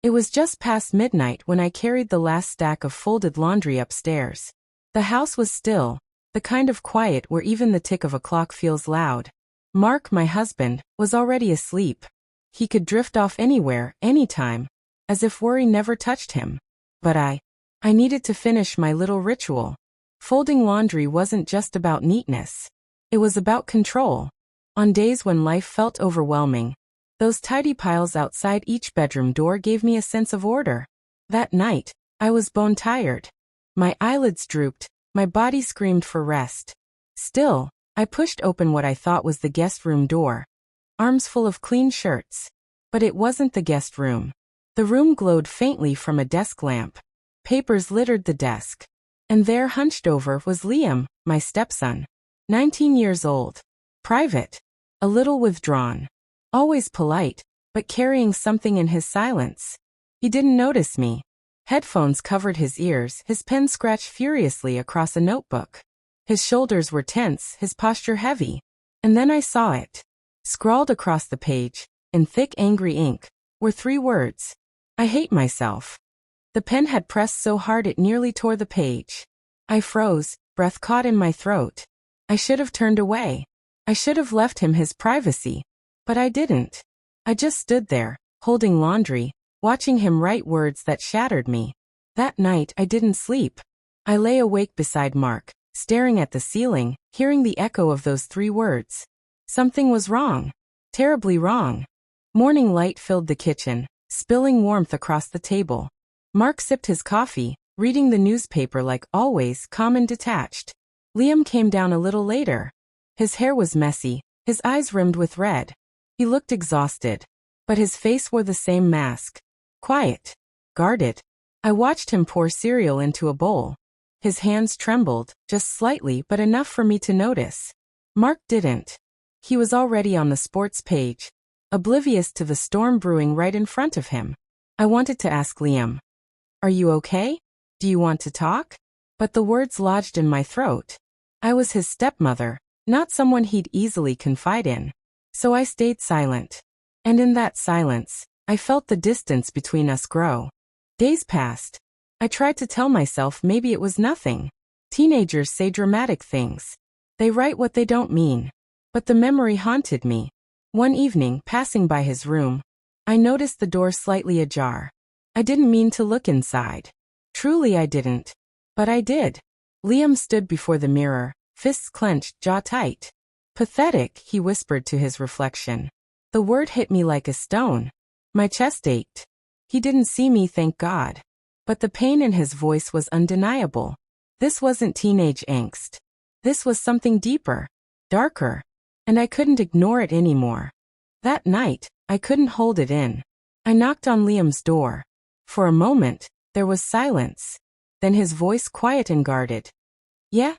It was just past midnight when I carried the last stack of folded laundry upstairs. The house was still, the kind of quiet where even the tick of a clock feels loud. Mark, my husband, was already asleep. He could drift off anywhere, anytime, as if worry never touched him. But I needed to finish my little ritual. Folding laundry wasn't just about neatness. It was about control. On days when life felt overwhelming, those tidy piles outside each bedroom door gave me a sense of order. That night, I was bone-tired. My eyelids drooped, my body screamed for rest. Still, I pushed open what I thought was the guest room door. Arms full of clean shirts. But it wasn't the guest room. The room glowed faintly from a desk lamp. Papers littered the desk. And there, hunched over, was Liam, my stepson. 19 years old. Private. A little withdrawn. Always polite, but carrying something in his silence. He didn't notice me. Headphones covered his ears, his pen scratched furiously across a notebook. His shoulders were tense, his posture heavy. And then I saw it. Scrawled across the page, in thick angry ink, were 3 words. I hate myself. The pen had pressed so hard it nearly tore the page. I froze, breath caught in my throat. I should have turned away. I should have left him his privacy. But I didn't. I just stood there, holding laundry, watching him write words that shattered me. That night I didn't sleep. I lay awake beside Mark, staring at the ceiling, hearing the echo of those 3 words. Something was wrong. Terribly wrong. Morning light filled the kitchen, spilling warmth across the table. Mark sipped his coffee, reading the newspaper like always, calm and detached. Liam came down a little later. His hair was messy, his eyes rimmed with red. He looked exhausted. But his face wore the same mask. Quiet. Guarded. I watched him pour cereal into a bowl. His hands trembled, just slightly but enough for me to notice. Mark didn't. He was already on the sports page, oblivious to the storm brewing right in front of him. I wanted to ask Liam, "Are you okay? Do you want to talk?" But the words lodged in my throat. I was his stepmother, not someone he'd easily confide in. So I stayed silent. And in that silence, I felt the distance between us grow. Days passed. I tried to tell myself maybe it was nothing. Teenagers say dramatic things. They write what they don't mean. But the memory haunted me. One evening, passing by his room, I noticed the door slightly ajar. I didn't mean to look inside. Truly I didn't. But I did. Liam stood before the mirror, fists clenched, jaw tight. "Pathetic," he whispered to his reflection. The word hit me like a stone. My chest ached. He didn't see me, thank God. But the pain in his voice was undeniable. This wasn't teenage angst. This was something deeper, darker. And I couldn't ignore it anymore. That night, I couldn't hold it in. I knocked on Liam's door. For a moment, there was silence. Then his voice quiet and guarded. "Yeah?"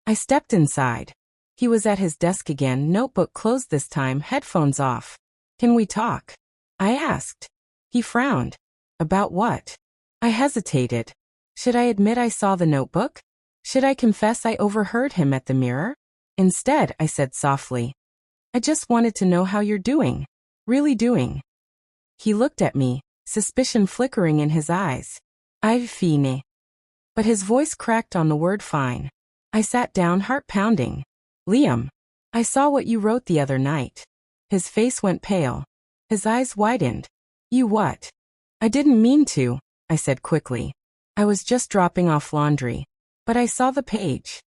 I stepped inside. He was at his desk again, notebook closed this time, headphones off. "Can we talk?" I asked. He frowned. "About what?" I hesitated. Should I admit I saw the notebook? Should I confess I overheard him at the mirror? Instead, I said softly, "I just wanted to know how you're doing. Really doing." He looked at me, suspicion flickering in his eyes. "I've fine." But his voice cracked on the word fine. I sat down, heart pounding. "Liam, I saw what you wrote the other night." His face went pale. His eyes widened. "You what?" "I didn't mean to," I said quickly. "I was just dropping off laundry. But I saw the page."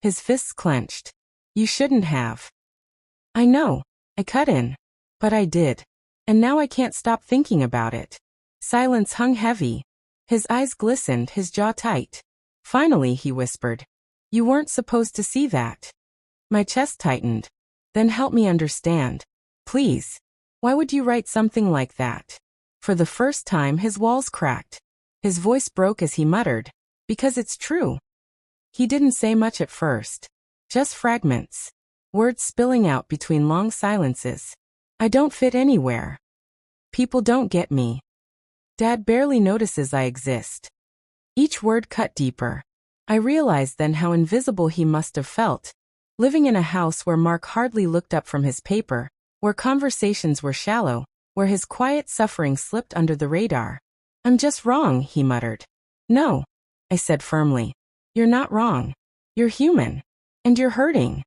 His fists clenched. "You shouldn't have." "I know," I cut in. "But I did. And now I can't stop thinking about it." Silence hung heavy. His eyes glistened, his jaw tight. Finally, he whispered, "You weren't supposed to see that." My chest tightened. "Then help me understand. Please. Why would you write something like that?" For the first time, his walls cracked. His voice broke as he muttered, "Because it's true." He didn't say much at first. Just fragments. Words spilling out between long silences. "I don't fit anywhere. People don't get me. Dad barely notices I exist." Each word cut deeper. I realized then how invisible he must have felt. Living in a house where Mark hardly looked up from his paper, where conversations were shallow, where his quiet suffering slipped under the radar. I'm just wrong, he muttered. No, I said firmly. You're not wrong. You're human. And you're hurting.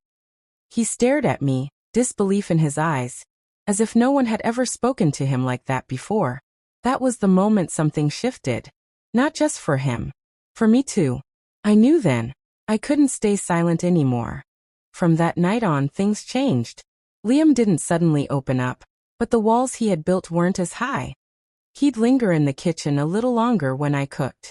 He stared at me, disbelief in his eyes, as if no one had ever spoken to him like that before. That was the moment something shifted. Not just for him. For me too. I knew then. I couldn't stay silent anymore. From that night on, things changed. Liam didn't suddenly open up, but the walls he had built weren't as high. He'd linger in the kitchen a little longer when I cooked.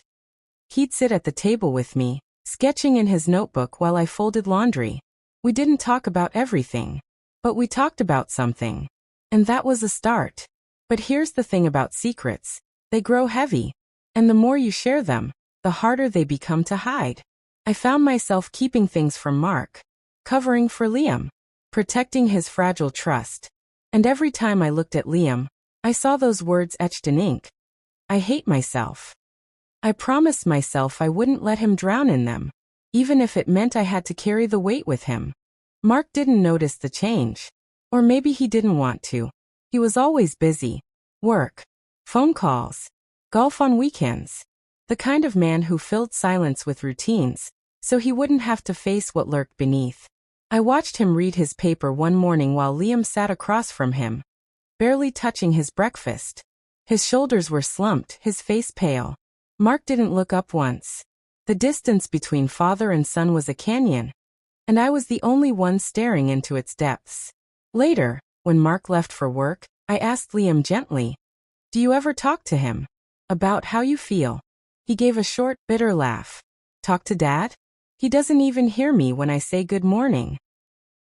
He'd sit at the table with me, sketching in his notebook while I folded laundry. We didn't talk about everything, but we talked about something. And that was a start. But here's the thing about secrets. They grow heavy. And the more you share them, the harder they become to hide. I found myself keeping things from Mark, covering for Liam, protecting his fragile trust. And every time I looked at Liam, I saw those words etched in ink. I hate myself. I promised myself I wouldn't let him drown in them, even if it meant I had to carry the weight with him. Mark didn't notice the change. Or maybe he didn't want to. He was always busy. Work, phone calls, golf on weekends. The kind of man who filled silence with routines, so he wouldn't have to face what lurked beneath. I watched him read his paper one morning while Liam sat across from him, barely touching his breakfast. His shoulders were slumped, his face pale. Mark didn't look up once. The distance between father and son was a canyon, and I was the only one staring into its depths. Later, when Mark left for work, I asked Liam gently, "Do you ever talk to him about how you feel?" He gave a short, bitter laugh. "Talk to Dad? He doesn't even hear me when I say good morning."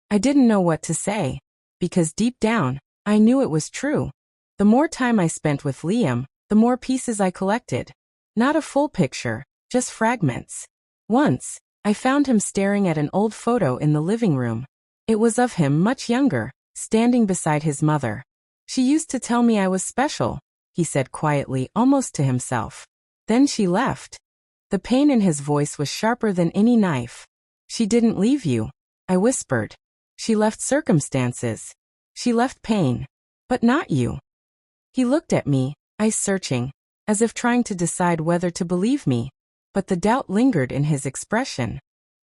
I didn't know what to say, because deep down, I knew it was true. The more time I spent with Liam, the more pieces I collected. Not a full picture, just fragments. Once, I found him staring at an old photo in the living room. It was of him much younger, standing beside his mother. "She used to tell me I was special," he said quietly, almost to himself. "Then she left." The pain in his voice was sharper than any knife. "She didn't leave you," I whispered. "She left circumstances. She left pain. But not you." He looked at me, eyes searching, as if trying to decide whether to believe me. But the doubt lingered in his expression.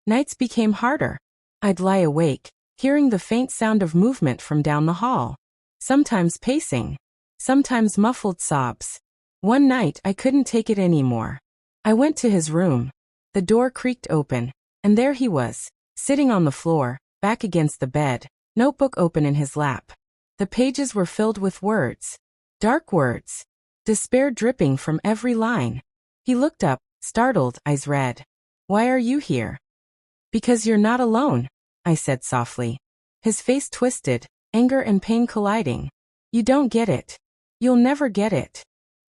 Nights became harder. I'd lie awake, hearing the faint sound of movement from down the hall. Sometimes pacing. Sometimes muffled sobs. One night I couldn't take it anymore. I went to his room. The door creaked open, and there he was, sitting on the floor, back against the bed, notebook open in his lap. The pages were filled with words. Dark words. Despair dripping from every line. He looked up, startled, eyes red. "Why are you here?" "Because you're not alone," I said softly. His face twisted, anger and pain colliding. "You don't get it. You'll never get it."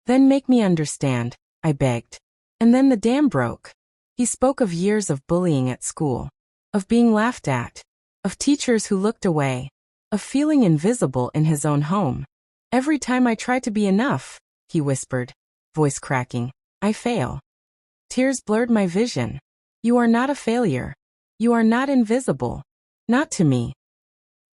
"Then make me understand," I begged. And then the dam broke. He spoke of years of bullying at school, of being laughed at, of teachers who looked away, of feeling invisible in his own home. "Every time I try to be enough," he whispered, voice cracking, "I fail." Tears blurred my vision. "You are not a failure. You are not invisible. Not to me."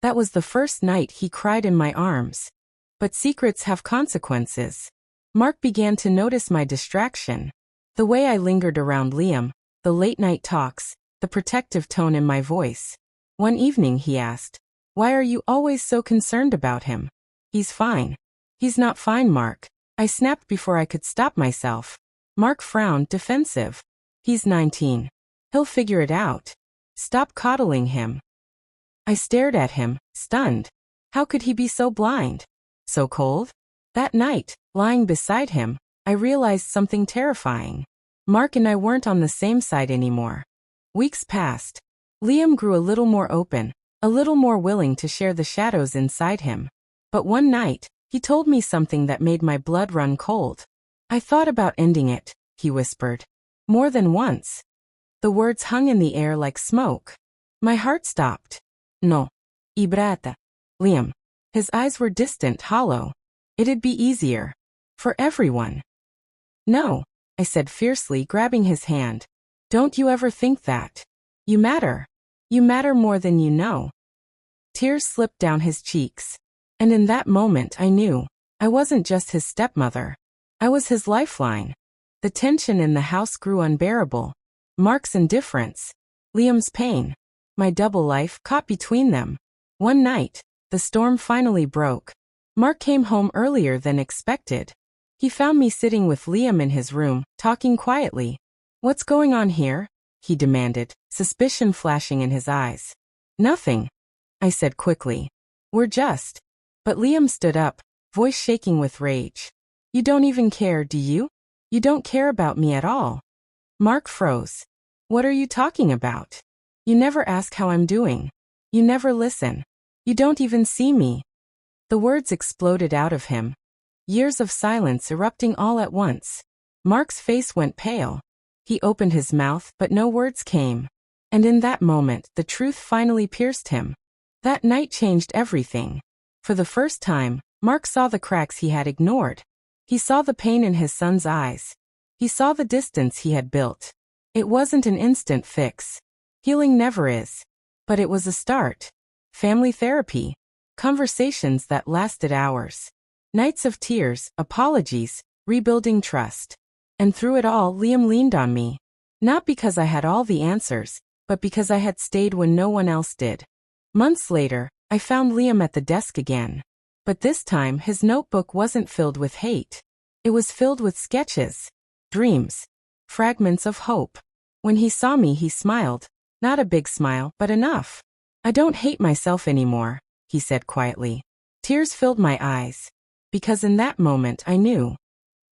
That was the first night he cried in my arms. But secrets have consequences. Mark began to notice my distraction. The way I lingered around Liam, the late-night talks, the protective tone in my voice. One evening he asked, "Why are you always so concerned about him?" "He's fine." "He's not fine, Mark." I snapped before I could stop myself. Mark frowned, defensive. "He's 19. He'll figure it out. Stop coddling him." I stared at him, stunned. How could he be so blind? So cold? That night, lying beside him, I realized something terrifying. Mark and I weren't on the same side anymore. Weeks passed. Liam grew a little more open, a little more willing to share the shadows inside him. But one night, he told me something that made my blood run cold. "I thought about ending it," he whispered. "More than once." The words hung in the air like smoke. My heart stopped. "No. Ibrata. Liam." His eyes were distant, hollow. "It'd be easier. For everyone." "No," I said fiercely, grabbing his hand. "Don't you ever think that. You matter. You matter more than you know." Tears slipped down his cheeks. And in that moment I knew, I wasn't just his stepmother. I was his lifeline. The tension in the house grew unbearable. Mark's indifference, Liam's pain, my double life caught between them. One night, the storm finally broke. Mark came home earlier than expected. He found me sitting with Liam in his room, talking quietly. "What's going on here?" he demanded, suspicion flashing in his eyes. "Nothing," I said quickly. "We're just..." But Liam stood up, voice shaking with rage. "You don't even care, do you? You don't care about me at all." Mark froze. "What are you talking about? You never ask how I'm doing. You never listen. You don't even see me." The words exploded out of him. Years of silence erupting all at once. Mark's face went pale. He opened his mouth, but no words came. And in that moment, the truth finally pierced him. That night changed everything. For the first time, Mark saw the cracks he had ignored. He saw the pain in his son's eyes. He saw the distance he had built. It wasn't an instant fix. Healing never is. But it was a start. Family therapy. Conversations that lasted hours. Nights of tears, apologies, rebuilding trust. And through it all, Liam leaned on me. Not because I had all the answers, but because I had stayed when no one else did. Months later, I found Liam at the desk again. But this time, his notebook wasn't filled with hate. It was filled with sketches, dreams, fragments of hope. When he saw me, he smiled. Not a big smile, but enough. "I don't hate myself anymore," he said quietly. Tears filled my eyes. Because in that moment I knew.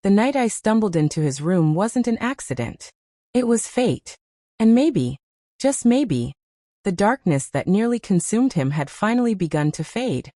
The night I stumbled into his room wasn't an accident. It was fate. And maybe, just maybe, the darkness that nearly consumed him had finally begun to fade.